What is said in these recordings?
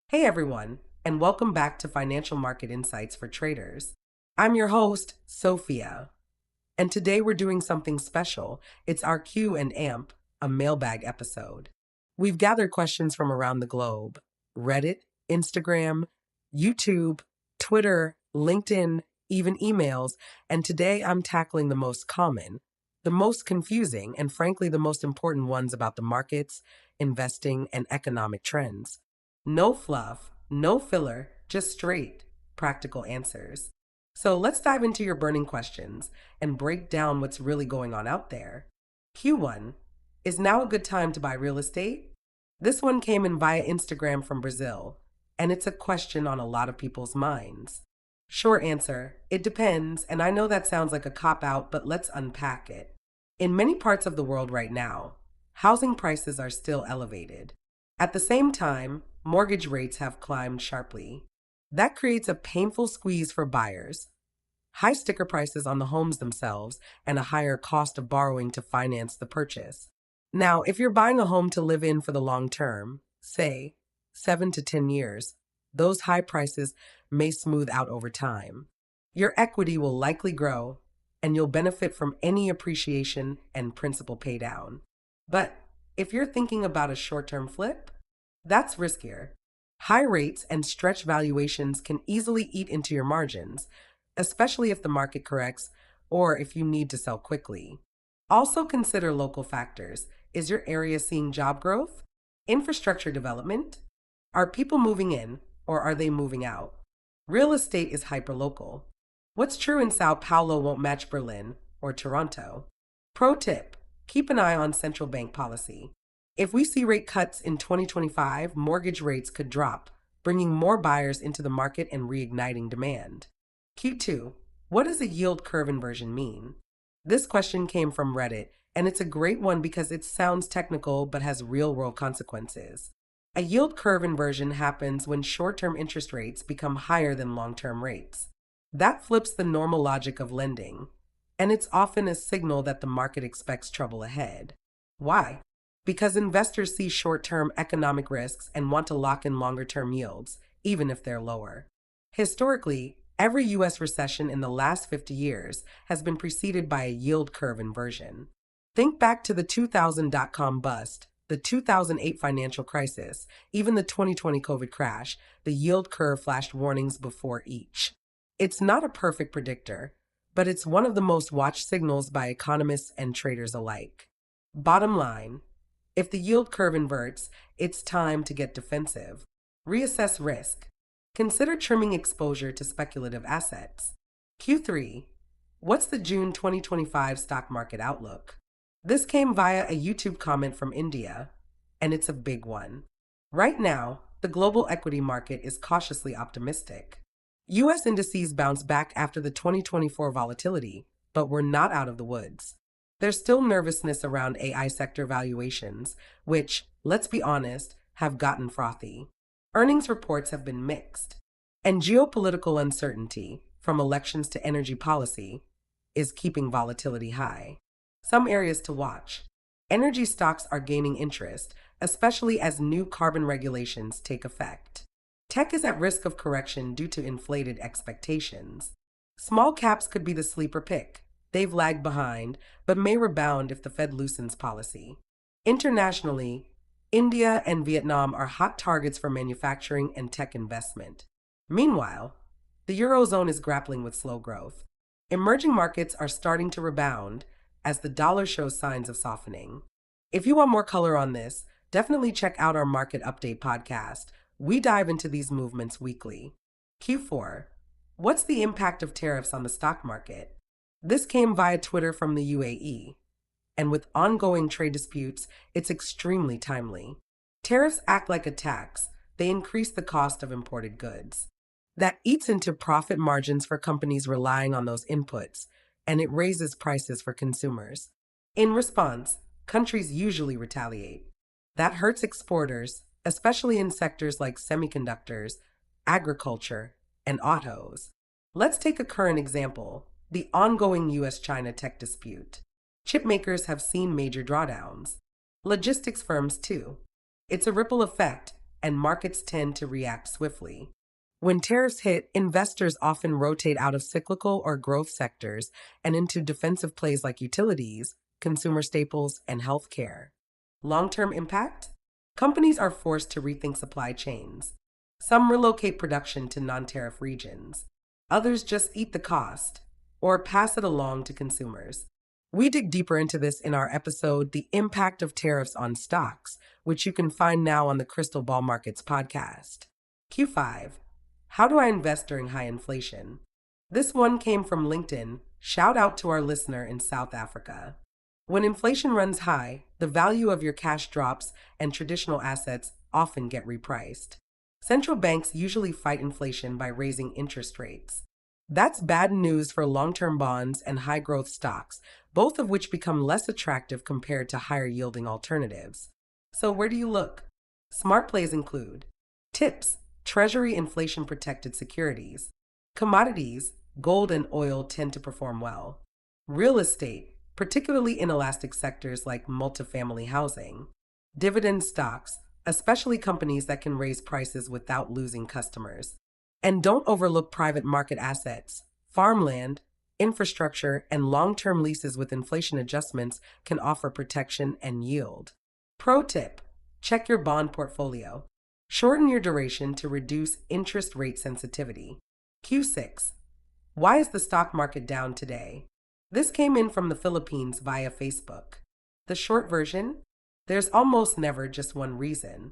Hey everyone, and welcome back to Financial Market Insights for Traders. I'm your host, Sophia, and today we're doing something special. It's our Q and AMP, a mailbag episode. We've gathered questions from around the globe: Reddit, Instagram, YouTube, Twitter, LinkedIn, even emails, and today I'm tackling the most common, the most confusing, and frankly the most important ones about the markets, investing, and economic trends. No fluff, no filler, just straight, practical answers. So let's dive into your burning questions and break down what's really going on out there. Q1: Is now a good time to buy real estate? This one came in via Instagram from Brazil, and it's a question on a lot of people's minds. Short answer: it depends, and I know that sounds like a cop out, but let's unpack it. In many parts of the world right now, housing prices are still elevated. At the same time, mortgage rates have climbed sharply. That creates a painful squeeze for buyers. High sticker prices on the homes themselves and a higher cost of borrowing to finance the purchase. Now, if you're buying a home to live in for the long term, say 7 to 10 years, those high prices may smooth out over time. Your equity will likely grow, and you'll benefit from any appreciation and principal pay down. But if you're thinking about a short term flip, that's riskier. High rates and stretch valuations can easily eat into your margins, especially if the market corrects or if you need to sell quickly. Also consider local factors. Is your area seeing job growth? Infrastructure development? Are people moving in or are they moving out? Real estate is hyperlocal. What's true in Sao Paulo won't match Berlin or Toronto. Pro tip: keep an eye on central bank policy. If we see rate cuts in 2025, mortgage rates could drop, bringing more buyers into the market and reigniting demand. Q2: what does a yield curve inversion mean? This question came from Reddit, and it's a great one because it sounds technical but has real world consequences. A yield curve inversion happens when short term interest rates become higher than long term rates. That flips the normal logic of lending, and it's often a signal that the market expects trouble ahead. Why? Because investors see short term economic risks and want to lock in longer term yields, even if they're lower. Historically, every US recession in the last 50 years has been preceded by a yield curve inversion. Think back to the 2000 dot-com bust, the 2008 financial crisis, even the 2020 COVID crash. The yield curve flashed warnings before each. It's not a perfect predictor, but it's one of the most watched signals by economists and traders alike. Bottom line: if the yield curve inverts, it's time to get defensive. Reassess risk. Consider trimming exposure to speculative assets. Q3: what's the June 2025 stock market outlook? This came via a YouTube comment from India, and it's a big one. Right now, the global equity market is cautiously optimistic. US indices bounced back after the 2024 volatility, but we're not out of the woods. There's still nervousness around AI sector valuations, which, let's be honest, have gotten frothy. Earnings reports have been mixed. And geopolitical uncertainty, from elections to energy policy, is keeping volatility high. Some areas to watch: energy stocks are gaining interest, especially as new carbon regulations take effect. Tech is at risk of correction due to inflated expectations. Small caps could be the sleeper pick. They've lagged behind, but may rebound if the Fed loosens policy. Internationally, India and Vietnam are hot targets for manufacturing and tech investment. Meanwhile, the Eurozone is grappling with slow growth. Emerging markets are starting to rebound as the dollar shows signs of softening. If you want more color on this, definitely check out our Market Update podcast. We dive into these movements weekly. Q4: what's the impact of tariffs on the stock market? This came via Twitter from the UAE, and with ongoing trade disputes, it's extremely timely. Tariffs act like a tax. They increase the cost of imported goods. That eats into profit margins for companies relying on those inputs, and it raises prices for consumers. In response, countries usually retaliate. That hurts exporters, especially in sectors like semiconductors, agriculture, and autos. Let's take a current example: the ongoing US-China tech dispute. Chip makers have seen major drawdowns. Logistics firms, too. It's a ripple effect. and markets tend to react swiftly. When tariffs hit, investors often rotate out of cyclical or growth sectors and into defensive plays like utilities, consumer staples, and healthcare. Long term impact? Companies are forced to rethink supply chains. Some relocate production to non tariff regions. Others just eat the cost or pass it along to consumers. We dig deeper into this in our episode, The Impact of Tariffs on Stocks, which you can find now on the Crystal Ball Markets podcast. Q5. How do I invest during high inflation? This one came from LinkedIn. Shout out to our listener in South Africa. When inflation runs high, the value of your cash drops and traditional assets often get repriced. Central banks usually fight inflation by raising interest rates. That's bad news for long term bonds and high growth stocks, both of which become less attractive compared to higher yielding alternatives. So, where do you look? Smart plays include tips, Treasury inflation protected securities, commodities, gold and oil tend to perform well, real estate, particularly in elastic sectors like multifamily housing, dividend stocks, especially companies that can raise prices without losing customers. And don't overlook private market assets. Farmland, infrastructure, and long term leases with inflation adjustments can offer protection and yield. Pro tip: check your bond portfolio. Shorten your duration to reduce interest rate sensitivity. Q6. Why is the stock market down today? This came in from the Philippines via Facebook. The short version: there's almost never just one reason.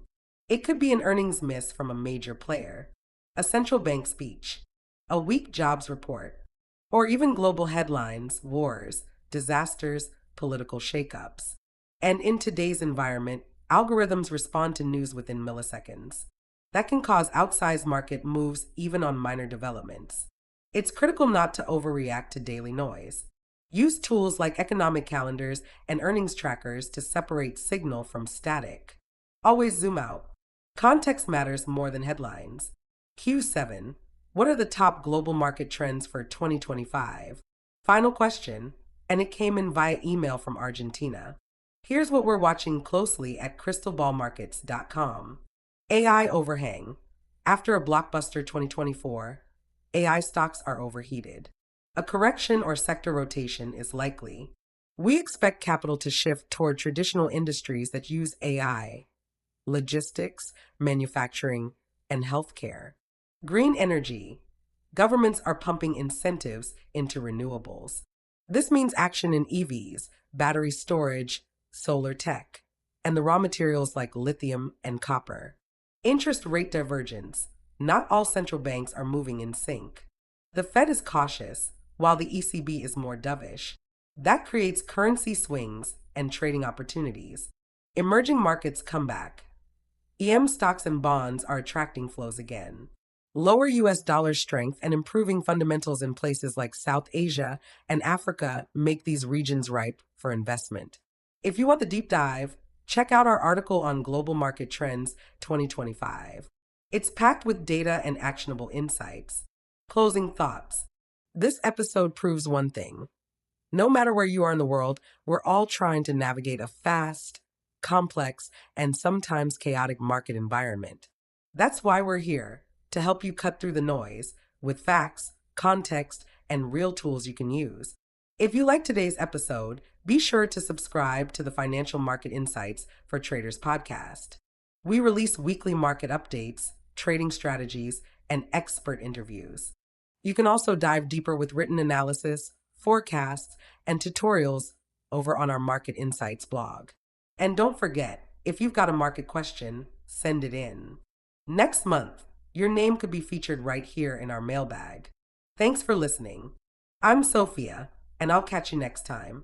It could be an earnings miss from a major player, a central bank speech, a weak jobs report, or even global headlines, wars, disasters, political shakeups. And in today's environment, algorithms respond to news within milliseconds. That can cause outsized market moves even on minor developments. It's critical not to overreact to daily noise. Use tools like economic calendars and earnings trackers to separate signal from static. Always zoom out. Context matters more than headlines. Q7. What are the top global market trends for 2025? Final question, and it came in via email from Argentina. Here's what we're watching closely at crystalballmarkets.com. AI overhang. After a blockbuster 2024, AI stocks are overheated. A correction or sector rotation is likely. We expect capital to shift toward traditional industries that use AI: logistics, manufacturing, and healthcare. Green energy. Governments are pumping incentives into renewables. This means action in EVs, battery storage, solar tech, and the raw materials like lithium and copper. Interest rate divergence. Not all central banks are moving in sync. The Fed is cautious, while the ECB is more dovish. That creates currency swings and trading opportunities. Emerging markets come back. EM stocks and bonds are attracting flows again. Lower US dollar strength and improving fundamentals in places like South Asia and Africa make these regions ripe for investment. If you want the deep dive, check out our article on Global Market Trends 2025. It's packed with data and actionable insights. Closing thoughts. This episode proves one thing. No matter where you are in the world, we're all trying to navigate a fast, complex, and sometimes chaotic market environment. That's why we're here, to help you cut through the noise with facts, context, and real tools you can use. If you like today's episode, be sure to subscribe to the Financial Market Insights for Traders podcast. We release weekly market updates, trading strategies, and expert interviews. You can also dive deeper with written analysis, forecasts, and tutorials over on our Market Insights blog. And don't forget, if you've got a market question, send it in. Next month, your name could be featured right here in our mailbag. Thanks for listening. I'm Sophia, and I'll catch you next time.